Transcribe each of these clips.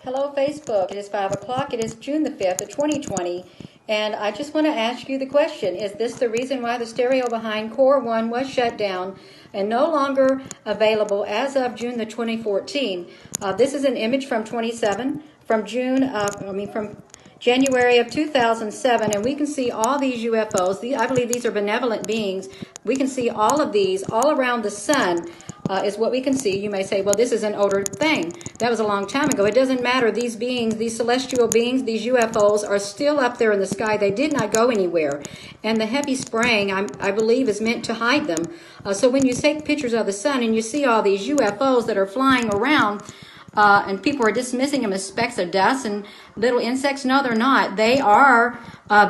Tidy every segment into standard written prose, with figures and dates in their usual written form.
Hello, Facebook. It is 5 o'clock. It is June the 5th of 2020. And I just want to ask you the question, is this the reason why the stereo behind Core 1 was shut down and no longer available as of June the 2014? This is an image from from January of 2007, and we can see all these UFOs. I believe these are benevolent beings. We can see all of these all around the sun. Is what we can see. You may say, well, this is an older thing. That was a long time ago. It doesn't matter. These beings, these celestial beings, these UFOs are still up there in the sky. They did not go anywhere. And the heavy spraying, I believe, is meant to hide them. So when you take pictures of the sun and you see all these UFOs that are flying around, and people are dismissing them as specks of dust and little insects. No, they're not. They are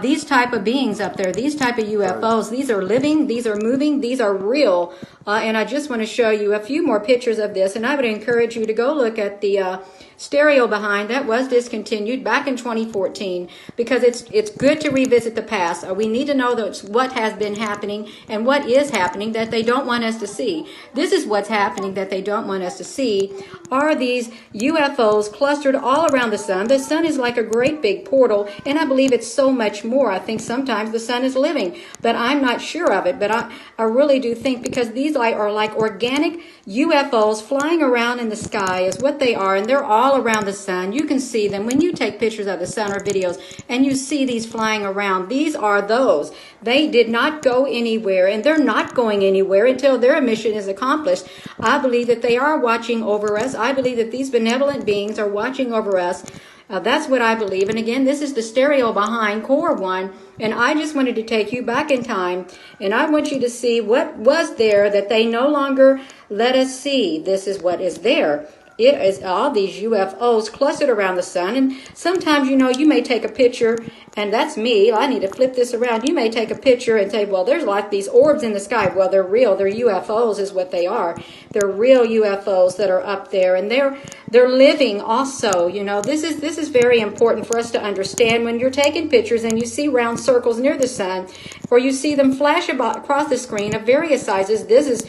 these type of beings up there, these type of UFOs. These are living, these are moving, these are real. And I just want to show you a few more pictures of this. And I would encourage you to go look at the stereo behind that was discontinued back in 2014, because it's good to revisit the past. We need to know what has been happening and what is happening that they don't want us to see. This is what's happening that they don't want us to see, are these UFOs clustered all around the sun. The sun is like a great big portal, and I believe it's so much more. I think sometimes the sun is living, but I'm not sure of it. But I really do think, because these are like organic UFOs flying around in the sky is what they are, and they're all around the sun. You can see them when you take pictures of the sun or videos, and you see these flying around. These are those. They did not go anywhere, and they're not going anywhere until their mission is accomplished. I believe that they are watching over us. I believe that these benevolent beings are watching over us. That's what I believe. And again, this is the stereo behind Core 1. And I just wanted to take you back in time. And I want you to see what was there that they no longer let us see. This is what is there. It is all these UFOs clustered around the sun. And sometimes, you may take a picture, and that's me. I need to flip this around. You may take a picture and say, well, there's like these orbs in the sky. Well, they're real. They're UFOs is what they are. They're real UFOs that are up there, and they're living also. This is very important for us to understand. When you're taking pictures and you see round circles near the sun, or you see them flash across the screen of various sizes, this is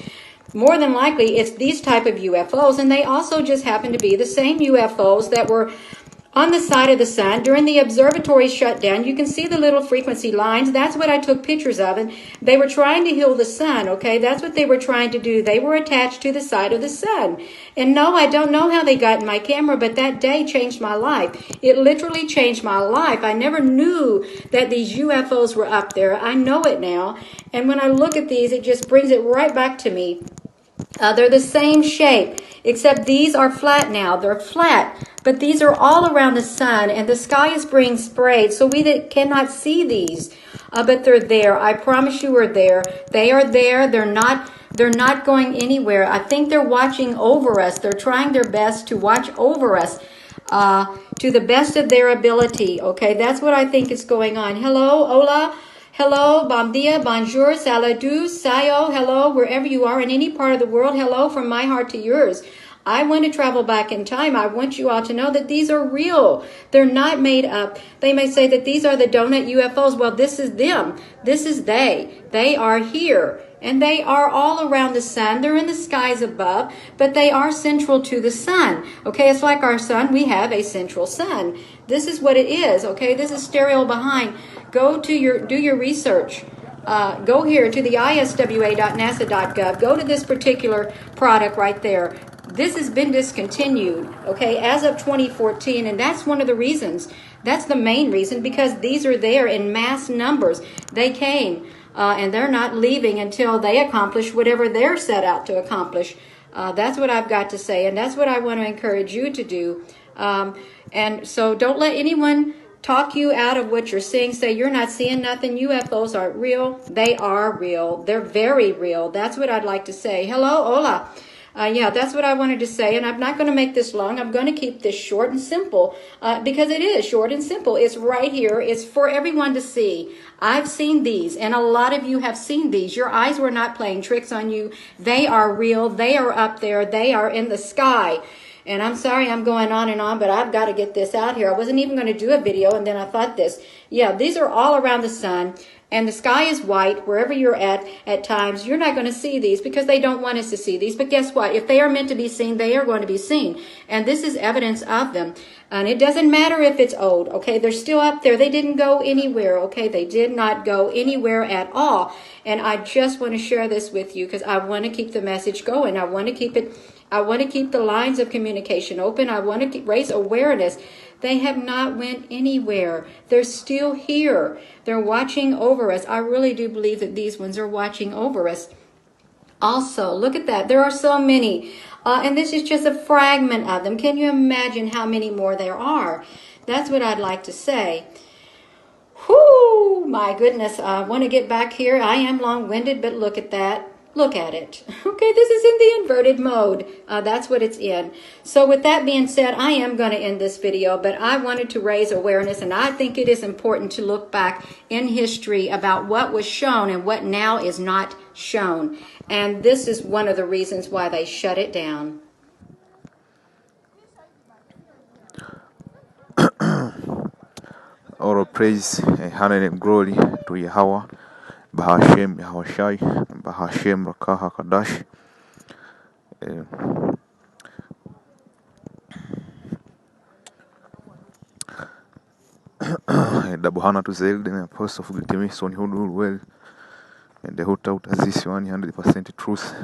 more than likely, it's these type of UFOs, and they also just happen to be the same UFOs that were on the side of the sun during the observatory shutdown. You can see the little frequency lines. That's what I took pictures of, and they were trying to heal the sun, okay? That's what they were trying to do. They were attached to the side of the sun. And no, I don't know how they got in my camera, but that day changed my life. It literally changed my life. I never knew that these UFOs were up there. I know it now. And when I look at these, it just brings it right back to me. They're the same shape, except these are flat now. They're flat, but these are all around the sun, and the sky is being sprayed, so we cannot see these. But they're there. I promise you, are there. They are there. They're not going anywhere. I think they're watching over us. They're trying their best to watch over us to the best of their ability. Okay, that's what I think is going on. Hello, hola. Hello, bom dia, bonjour, salut, sayo, hello, wherever you are in any part of the world. Hello from my heart to yours. I want to travel back in time. I want you all to know that these are real. They're not made up. They may say that these are the donut UFOs. Well, this is them. This is they. They are here. And they are all around the sun. They're in the skies above, but they are central to the sun. Okay, it's like our sun. We have a central sun. This is what it is. Okay, this is stereo behind. Go to do your research. Go here to the iswa.nasa.gov. Go to this particular product right there. This has been discontinued, okay, as of 2014, and that's one of the reasons. That's the main reason, because these are there in mass numbers. They came, and they're not leaving until they accomplish whatever they're set out to accomplish. That's what I've got to say, and that's what I want to encourage you to do. And so don't let anyone talk you out of what you're seeing. Say you're not seeing nothing. UFOs aren't real. They are real. They're very real. That's what I'd like to say. Hello, hola. Yeah, that's what I wanted to say, and I'm not going to make this long. I'm going to keep this short and simple, because it is short and simple. It's right here. It's for everyone to see. I've seen these, and a lot of you have seen these. Your eyes were not playing tricks on you. They are real. They are up there. They are in the sky. And I'm sorry I'm going on, but I've got to get this out here. I wasn't even going to do a video, and then I thought this. Yeah, these are all around the sun, and the sky is white wherever you're at times. You're not going to see these because they don't want us to see these. But guess what? If they are meant to be seen, they are going to be seen. And this is evidence of them. And it doesn't matter if it's old, okay? They're still up there. They didn't go anywhere, okay? They did not go anywhere at all. And I just want to share this with you because I want to keep the message going. I want to keep the lines of communication open. I want to raise awareness. They have not went anywhere. They're still here. They're watching over us. I really do believe that these ones are watching over us. Also, look at that. There are so many. And this is just a fragment of them. Can you imagine how many more there are? That's what I'd like to say. Whoo, my goodness. I want to get back here. I am long-winded, but look at that. Look at it. Okay, this is in the inverted mode. That's what it's in. So with that being said, I am going to end this video, but I wanted to raise awareness, and I think it is important to look back in history about what was shown and what now is not shown. And this is one of the reasons why they shut it down. All praise, honor and glory to Yahweh, Bahashem, Yahushai, Bahashem, Rakaha Kadash. Dabuhana to Zeld and Apostle of Giltimis on who well, and the hot out as this 100% truth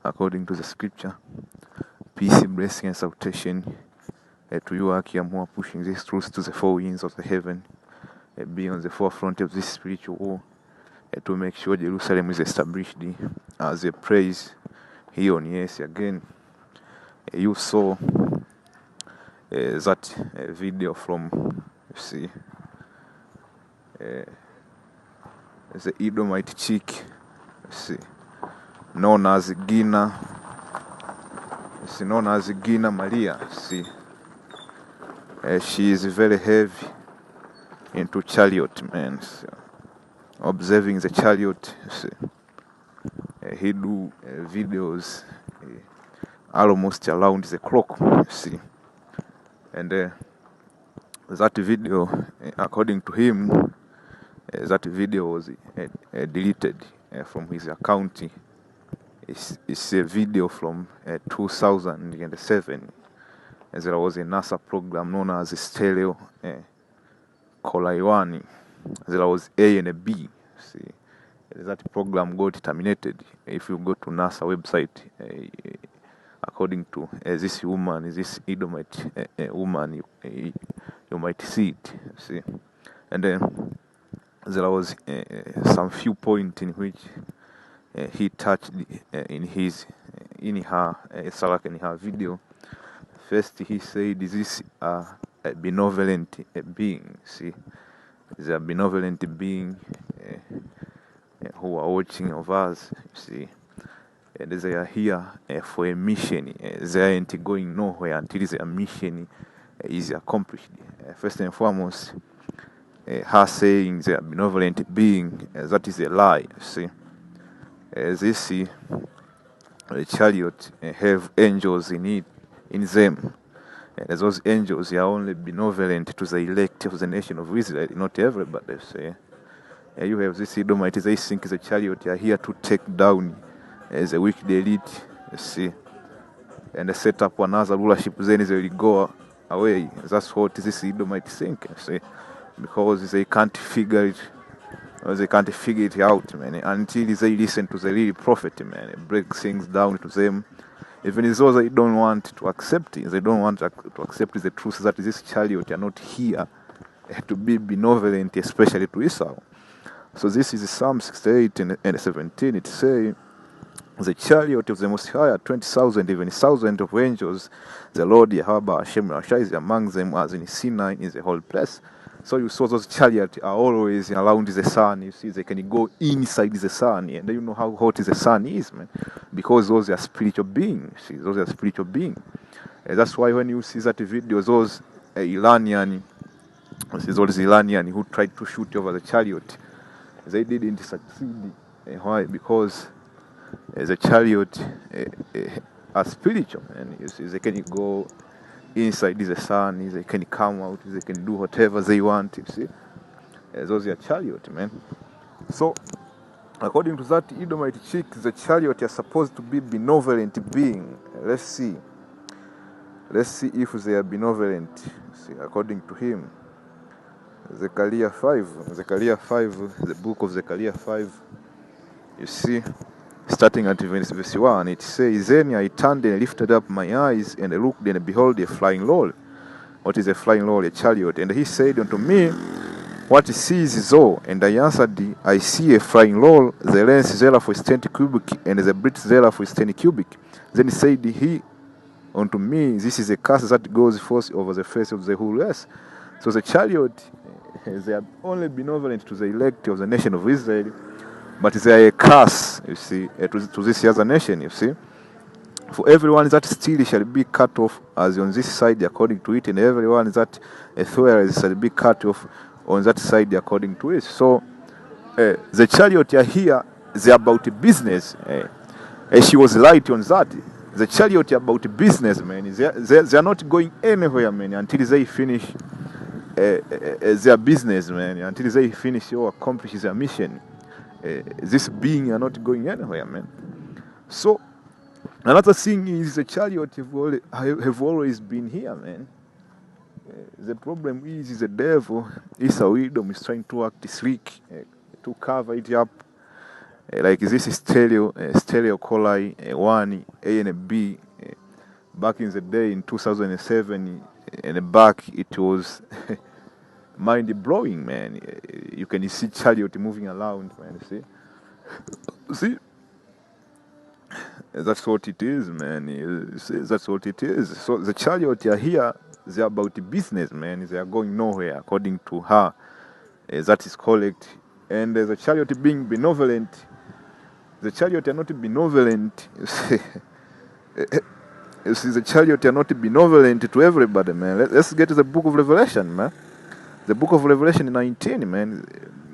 according to the scripture. Peace, blessing, and salvation to you, Akiamua, pushing this truth to the four winds of the heaven, be on the forefront of this spiritual war, to make sure Jerusalem is established as a praise here on yes again. You saw that video from, you see, the Edomite chick, you see, known as Gina, Maria, you see. She is very heavy into chariot, man. So, observing the chariot, you see. He do videos almost around the clock, you see. And that video, according to him, that video was deleted from his account. It's a video from 2007. There was a NASA program known as Stereo Kolaiwani. There was A and a B. See, that program got terminated. If you go to NASA website, according to this woman, this Edomite woman, you might see it. See, and then there was some few points in which he touched in her video. First, he said, "Is this a benevolent being?" See, is a benevolent being who are watching of us. See, and they are here for a mission. They aren't going nowhere until their mission is accomplished. First and foremost, her saying they are benevolent being, that is a lie. See, this chariot have angels in it. In them, and those angels are only benevolent to the elect of the nation of Israel, not everybody. Say, you have this Edomite, they think the chariot are here to take down the wicked elite, see, and set up another rulership. Then they will go away. That's what this Edomite think, see, because they can't figure it. They can't figure it out, man, until they listen to the real prophet, man. Break things down to them. Even though they don't want to accept it, they don't want to accept the truth that this chariot are not here to be benevolent, especially to Esau. So this is Psalm 68 and 17. It says, "The chariot of the Most High are 20,000, even 1,000 of angels. The Lord Yahweh Hashem Rashai is among them, as in Sinai in the whole place." So you saw those chariots are always around the sun. You see, they can go inside the sun, and you know how hot the sun is, man. Because those are spiritual beings. See, those are spiritual beings. That's why when you see that video, those Iranian who tried to shoot over the chariot, they didn't succeed. Why? Because the chariot are spiritual, man. You see, they can go inside the sun, they can come out, they can do whatever they want, you see. Those are chariot, man. So, according to that Edomite chick, the chariot is supposed to be benevolent being. Let's see if they are benevolent. See, according to him. Zechariah 5, the book of Zechariah 5, you see, starting at verse 1, it says, Then I turned and lifted up my eyes, and I looked, and behold, a flying roll. What is a flying roll? A chariot. And he said unto me, What seest thou? And I answered, I see a flying roll, the length thereof is 10 cubit, and the breadth thereof is 10 cubit. Then said he unto me, This is a curse that goes forth over the face of the whole earth. So the chariot, they are only benevolent to the elect of the nation of Israel, but they are a curse, you see, to this other nation, you see. For everyone that steals shall be cut off as on this side according to it, and everyone that swears shall be cut off on that side according to it. So the chariot are here, they are about business. She was right on that. The chariot are about business, man. They are not going anywhere, man, until they finish their business, man, until they finish or accomplish their mission. This being are not going anywhere, man. So another thing is the chariot have always been here, man. The problem is the devil, Esau Edom, is trying to act slick to cover it up. Like this is stereo coli 1 A and B. Back in the day in 2007, and back it was mind blowing, man. You can see chariot moving around, man. See, that's what it is, man. See, that's what it is. So the chariot are here. They are about business, man. They are going nowhere, according to her. That is correct. And the chariot being benevolent, the chariot are not benevolent. You see, the chariot are not benevolent to everybody, man. Let's get to the book of Revelation, man. The book of Revelation 19, man.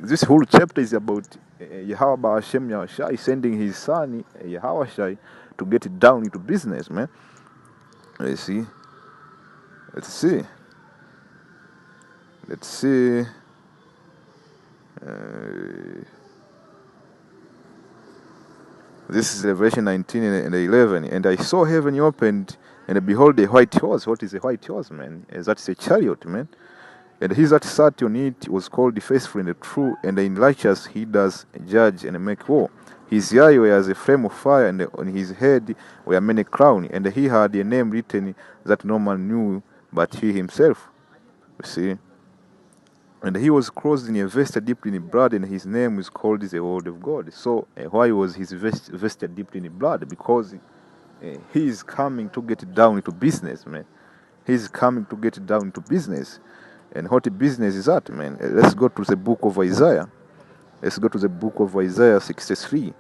This whole chapter is about Yahweh Hashem Yahushai sending his son, Yahushai, to get down into business, man. Let's see. This is Revelation 19 and 11. And I saw heaven opened, and behold, a white horse. What is a white horse, man? That's a chariot, man. And he that sat on it was called the faithful and the true, and in righteous he does judge and make war. His eye were as a flame of fire, and on his head were many crowns, and he had a name written that no man knew but he himself. You see? And he was clothed in a vesture dipped in blood, and his name is called the Word of God. So why was his vesture dipped in blood? Because he is coming to get down into business, man. He is coming to get down into business. And what business is that, man? Let's go to the book of Isaiah. Let's go to the book of Isaiah 63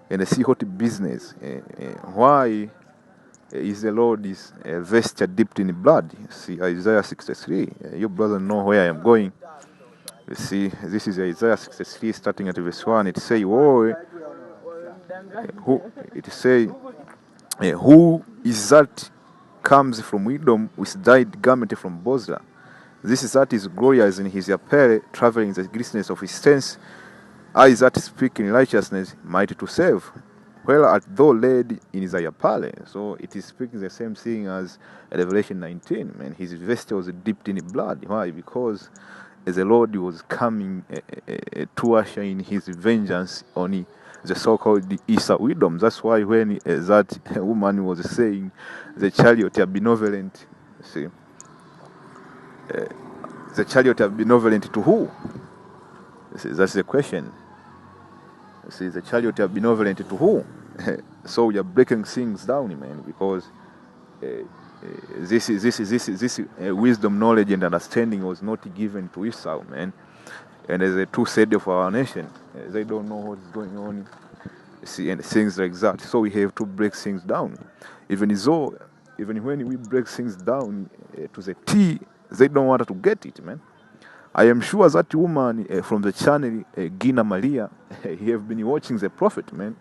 and see what business. Why is the Lord is vesture dipped in blood? See, Isaiah 63. You brother know where I am going. You see, this is Isaiah 63, starting at verse 1. It say, who is that comes from Edom with dyed garment from Bozrah? This is that is glorious in his apparel, traveling in the greatness of his stance. Eyes that speak in righteousness, mighty to save. Where art thou laid in thy apparel? So it is speaking the same thing as Revelation 19. Man, his vesture was dipped in blood. Why? Because the Lord was coming to usher in his vengeance on the so-called Esau Edom. That's why when that woman was saying the chariot are benevolent, see, the chariot are benevolent to who? See, that's the question. See, the chariot are benevolent to who? So we are breaking things down, man, because this wisdom, knowledge, and understanding was not given to Esau, man. And as a two side of our nation, they don't know what is going on. See, and things like that. So we have to break things down. Even when we break things down to the T, they don't want to get it, man. I am sure that woman from the channel, Gina Maria, he have been watching the prophet, man.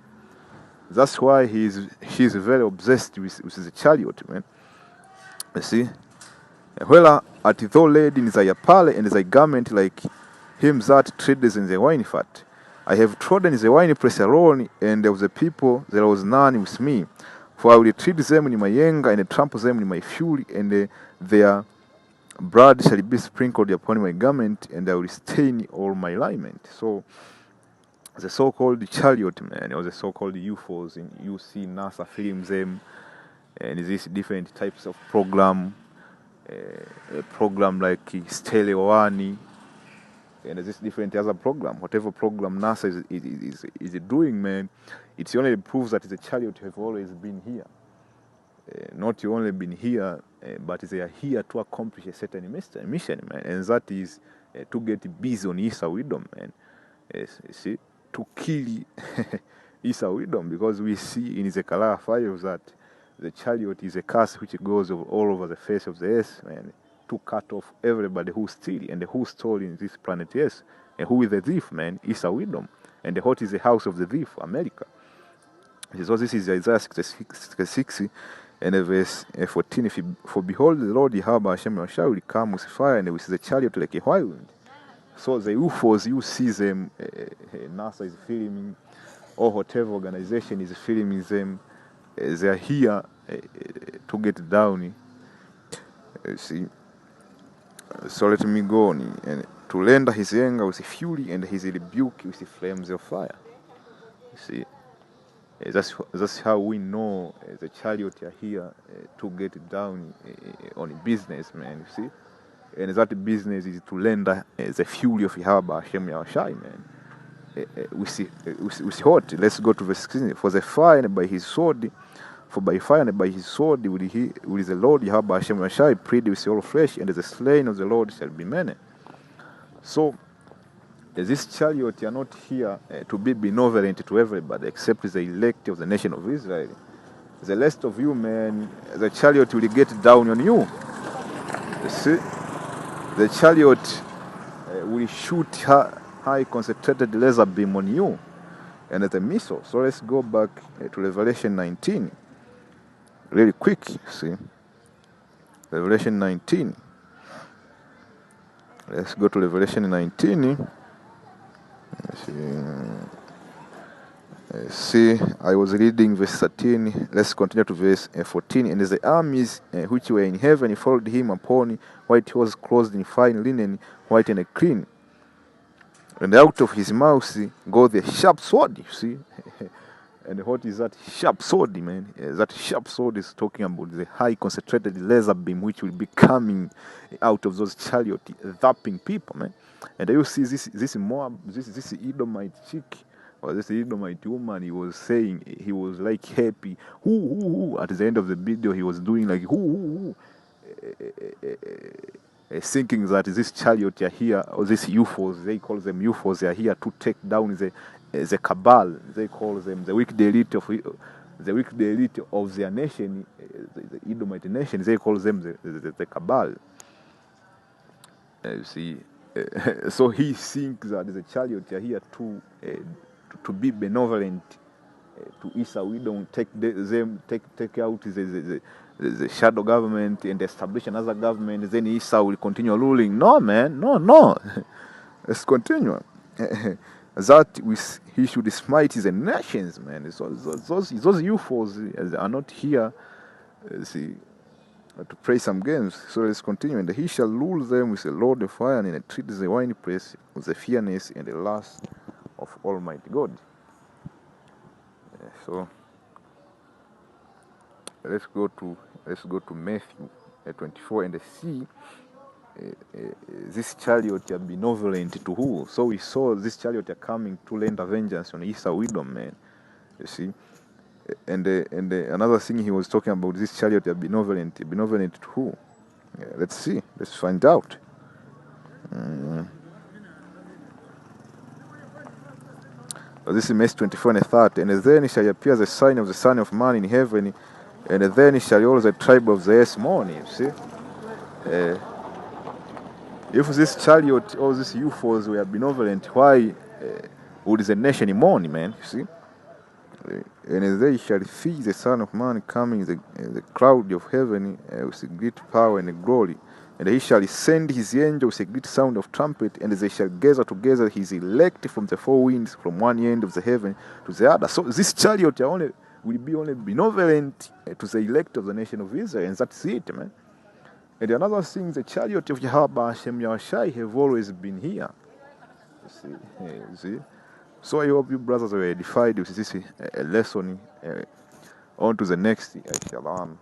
That's why she's very obsessed with the chariot, man. You see? Where at thou laid in thy apparel and thy garment like him that treadeth in the wine fat. I have trodden the wine press alone, and of the people there was none with me. For I will tread them in my anger, and trample them in my fury, and their blood shall be sprinkled upon my garment, and I will stain all my raiment. So the so-called chariot, man, or the so-called UFOs, and you see NASA film them, and these different types of a program like Stereo One, and this different other program, whatever program NASA is doing, man, it only proves that the chariot have always been here. Not only been here, but they are here to accomplish a certain mission, man, and that is to get busy on Isa Wisdom, man. Yes, you see, to kill Isa Wisdom, because we see in Zechariah 5 that the chariot is a curse which goes all over the face of the earth, man, to cut off everybody who steal and who stole in this planet Earth. And who is the thief, man? Isa Wisdom. And what is the house of the thief? America. So this is Isaiah 66 and verse 14. For behold, the Lord Yahweh Hashem shall come with fire and with the chariot like a whirlwind. So the UFOs, you see them, NASA is filming, or whatever organization is filming them, they are here to get down. See. So let me go on, and to render his anger with fury and his rebuke with flames of fire. See, that's how we know the chariot are here to get down on business, man. You see, and that business is to render the fury of Yahweh Hashem Yahushai, man. We see what? Let's go to verse 16. For the fire and by his sword. For by fire and by his sword will the Lord Yahweh Hashem Yahushai plead with all flesh, and the slain of the Lord shall be many. So, this chariot are not here to be benevolent to everybody except the elect of the nation of Israel. The rest of you, man, the chariot will get down on you. You see? The chariot will shoot high concentrated laser beam on you and the missile. So let's go back to Revelation 19. Really quick, see. Revelation 19. Let's go to Revelation 19. See, I was reading verse 13. Let's continue to verse 14. And the armies which were in heaven followed him upon white horses clothed in fine linen, white and clean. And out of his mouth goes the sharp sword, you see. And what is that sharp sword, man? That sharp sword is talking about the high concentrated laser beam which will be coming out of those chariots, zapping people, man. And you see this Edomite chick, or this Edomite woman, he was saying, he was like happy. Hoo. At the end of the video, he was doing like hoo. Thinking that this chariot are here, or these UFOs, they call them UFOs, they are here to take down the cabal. They call them the wicked elite of their nation, the Edomite nation. They call them the cabal. You see, so he thinks that the chariot are here to be benevolent to Isa. We don't take out the shadow government and establish another government. Then Isa will continue ruling. No, man, no. Let's continue. That he should smite the nations, man. Those UFOs are not here, see, to play some games. So let's continue. And he shall rule them with a load of fire, and treat the winepress with the fierceness and the lust of Almighty God. So let's go to Matthew 24 and see. This chariot are benevolent to who? So we saw this chariot are coming to render vengeance on Isa Wisdom, man. You see, and another thing he was talking about, this chariot are benevolent to who? Let's see. Let's find out. This is Matthew 24 and 30. And then shall appear the sign of the Son of Man in heaven, and then shall all the tribe of the earth mourn. You see. If this chariot or these UFOs were benevolent, why would the nation mourn, man? You see? And they shall see the Son of Man coming in the cloud of heaven with great power and glory. And he shall send his angels with a great sound of trumpet, and they shall gather together his elect from the four winds, from one end of the heaven to the other. So this chariot will be only benevolent to the elect of the nation of Israel, and that's it, man. And another thing, the chariot of Yahweh Hashem Yahushai have always been here. You see? So I hope you brothers were edified with this lesson. On to the next, Shalom.